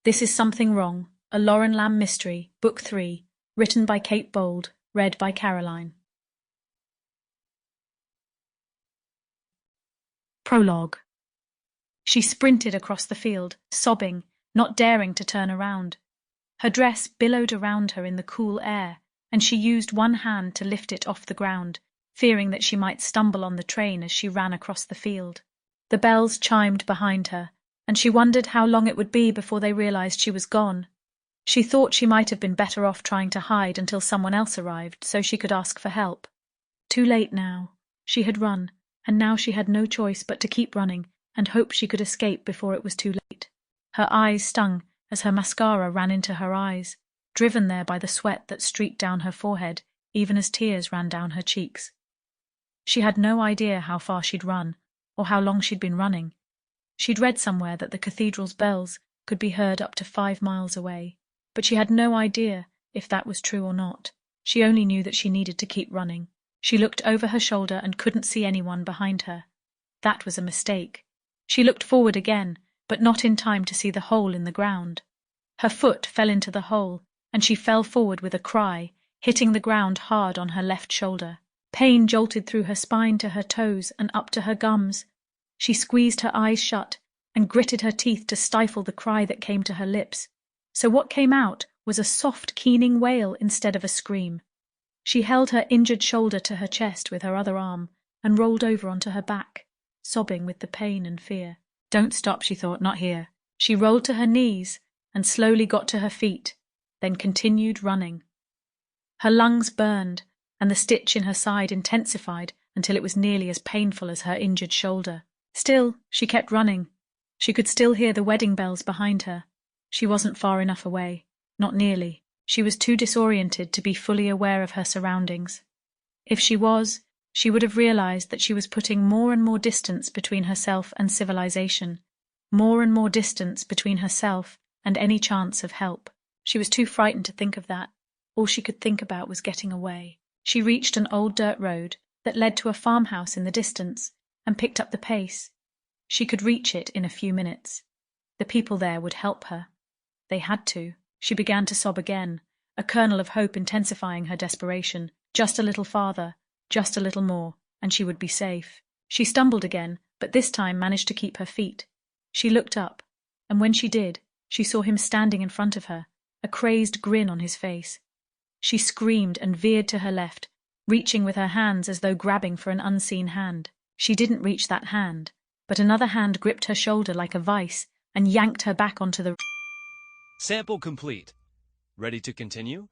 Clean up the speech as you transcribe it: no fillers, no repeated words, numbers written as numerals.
This is Something Wrong, a Lauren Lamb mystery, Book 3, written by Kate Bold, read by Caroline. Prologue. She sprinted across the field, sobbing, not daring to turn around. Her dress billowed around her in the cool air, and she used one hand to lift it off the ground, fearing that she might stumble on the train as she ran across the field. The bells chimed behind her, and she wondered how long it would be before they realized she was gone. She thought she might have been better off trying to hide until someone else arrived so she could ask for help. Too late now. She had run, and now she had no choice but to keep running and hope she could escape before it was too late. Her eyes stung as her mascara ran into her eyes, driven there by the sweat that streaked down her forehead, even as tears ran down her cheeks. She had no idea how far she'd run, or how long she'd been running. She'd read somewhere that the cathedral's bells could be heard up to 5 miles away, but she had no idea if that was true or not. She only knew that she needed to keep running. She looked over her shoulder and couldn't see anyone behind her. That was a mistake. She looked forward again, but not in time to see the hole in the ground. Her foot fell into the hole, and she fell forward with a cry, hitting the ground hard on her left shoulder. Pain jolted through her spine to her toes and up to her gums. She squeezed her eyes shut and gritted her teeth to stifle the cry that came to her lips. So what came out was a soft, keening wail instead of a scream. She held her injured shoulder to her chest with her other arm and rolled over onto her back, sobbing with the pain and fear. Don't stop, she thought, not here. She rolled to her knees and slowly got to her feet, then continued running. Her lungs burned, and the stitch in her side intensified until it was nearly as painful as her injured shoulder. Still, she kept running. She could still hear the wedding bells behind her. She wasn't far enough away. Not nearly. She was too disoriented to be fully aware of her surroundings. If she was, she would have realized that she was putting more and more distance between herself and civilization, more and more distance between herself and any chance of help. She was too frightened to think of that. All she could think about was getting away. She reached an old dirt road that led to a farmhouse in the distance and picked up the pace. She could reach it in a few minutes. The people there would help her. They had to. She began to sob again, a kernel of hope intensifying her desperation. Just a little farther, just a little more, and she would be safe. She stumbled again, but this time managed to keep her feet. She looked up, and when she did, she saw him standing in front of her, a crazed grin on his face. She screamed and veered to her left, reaching with her hands as though grabbing for an unseen hand. She didn't reach that hand, but another hand gripped her shoulder like a vice and yanked her back onto the... Sample complete. Ready to continue?